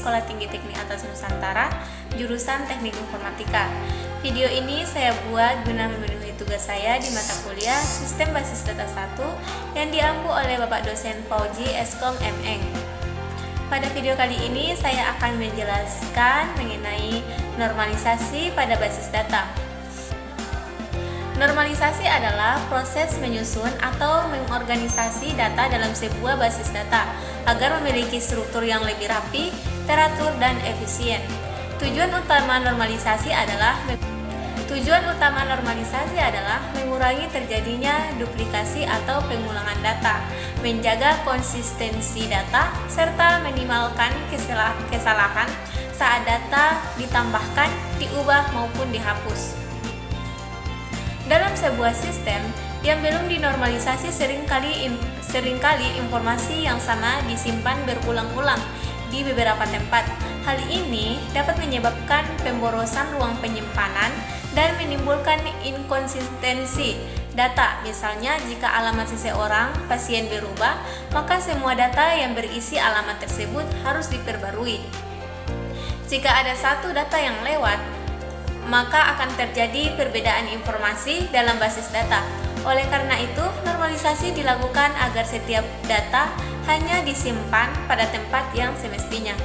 Sekolah Tinggi Teknik Atas Nusantara, jurusan Teknik Informatika. Video ini saya buat guna memenuhi tugas saya di mata kuliah Sistem Basis Data 1 yang diampu oleh Bapak dosen Fauji Eskom MN. Pada video kali ini saya akan menjelaskan mengenai normalisasi pada basis data. Normalisasi adalah proses menyusun atau mengorganisasi data dalam sebuah basis data agar memiliki struktur yang lebih rapi, teratur, dan efisien. Tujuan utama normalisasi adalah mengurangi terjadinya duplikasi atau pengulangan data, menjaga konsistensi data, serta minimalkan kesalahan saat data ditambahkan, diubah, maupun dihapus. Dalam sebuah sistem yang belum dinormalisasi, seringkali informasi yang sama disimpan berulang-ulang di beberapa tempat. Hal ini dapat menyebabkan pemborosan ruang penyimpanan dan menimbulkan inkonsistensi data. Misalnya, jika alamat seseorang pasien berubah, maka semua data yang berisi alamat tersebut harus diperbarui. Jika ada satu data yang lewat, maka akan terjadi perbedaan informasi dalam basis data. Oleh karena itu, normalisasi dilakukan agar setiap data hanya disimpan pada tempat yang semestinya.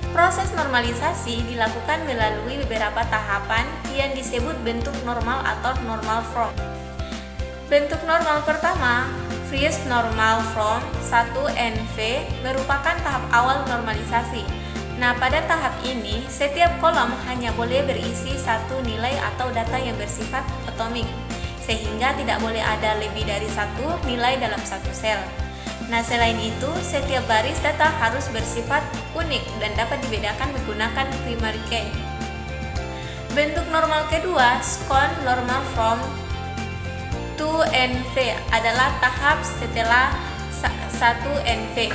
Proses normalisasi dilakukan melalui beberapa tahapan yang disebut bentuk normal atau normal form. Bentuk normal pertama, Freeze Normal Form 1NV, merupakan tahap awal normalisasi. Nah, pada tahap ini, setiap kolom hanya boleh berisi satu nilai atau data yang bersifat atomik, sehingga tidak boleh ada lebih dari satu nilai dalam satu sel. Nah, selain itu, setiap baris data harus bersifat unik dan dapat dibedakan menggunakan primary key. Bentuk normal kedua, Scone Normal Form 2NV, adalah tahap setelah 1NV.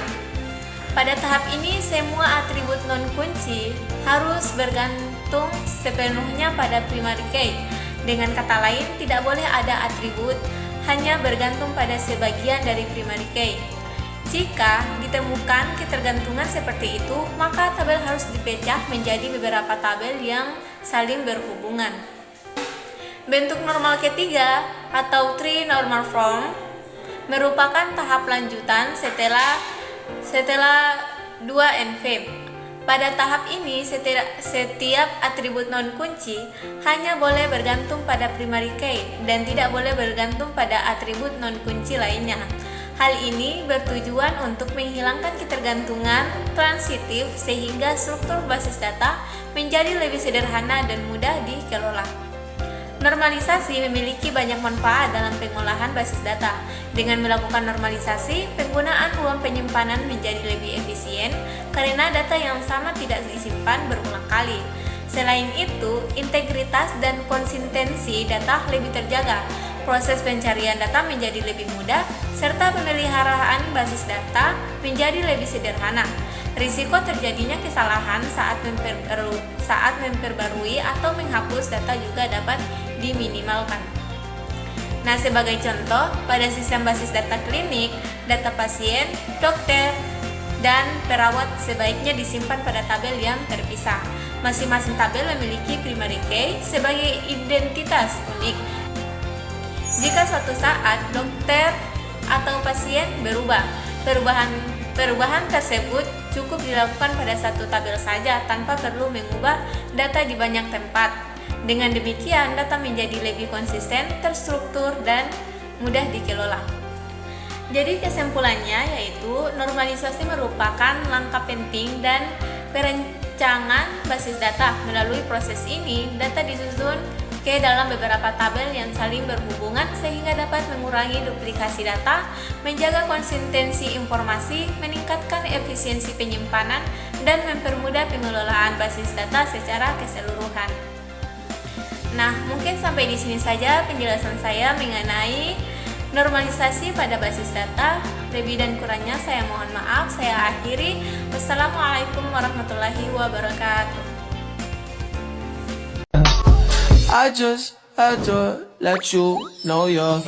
Pada tahap ini, semua atribut non-kunci harus bergantung sepenuhnya pada primary key. Dengan kata lain, tidak boleh ada atribut hanya bergantung pada sebagian dari primary key. Jika ditemukan ketergantungan seperti itu, maka tabel harus dipecah menjadi beberapa tabel yang saling berhubungan. Bentuk normal ketiga atau Tree Normal Form merupakan tahap lanjutan setelah 2NV. Pada tahap ini, setiap atribut non-kunci hanya boleh bergantung pada primary key dan tidak boleh bergantung pada atribut non-kunci lainnya. Hal ini bertujuan untuk menghilangkan ketergantungan transitif sehingga struktur basis data menjadi lebih sederhana dan mudah dikelola. Normalisasi memiliki banyak manfaat dalam pengolahan basis data. Dengan melakukan normalisasi, penggunaan ruang penyimpanan menjadi lebih efisien karena data yang sama tidak disimpan berulang kali. Selain itu, integritas dan konsistensi data lebih terjaga. Proses pencarian data menjadi lebih mudah, serta pemeliharaan basis data menjadi lebih sederhana. Risiko terjadinya kesalahan saat memperbarui atau menghapus data juga dapat diminimalkan. Nah, sebagai contoh, pada sistem basis data klinik, data pasien, dokter, dan perawat sebaiknya disimpan pada tabel yang terpisah. Masing-masing tabel memiliki primary key sebagai identitas unik. Jika suatu saat dokter atau pasien berubah, perubahan tersebut cukup dilakukan pada satu tabel saja tanpa perlu mengubah data di banyak tempat. Dengan demikian, data menjadi lebih konsisten, terstruktur, dan mudah dikelola. Jadi kesimpulannya yaitu normalisasi merupakan langkah penting dan perencanaan basis data. Melalui proses ini, data disusun ke dalam beberapa tabel yang saling berhubungan sehingga dapat mengurangi duplikasi data, menjaga konsistensi informasi, meningkatkan efisiensi penyimpanan, dan mempermudah pengelolaan basis data secara keseluruhan. Nah, mungkin sampai di sini saja penjelasan saya mengenai normalisasi pada basis data. Lebih dan kurangnya saya mohon maaf. Saya akhiri. Wassalamualaikum warahmatullahi wabarakatuh. I just had to let you know you're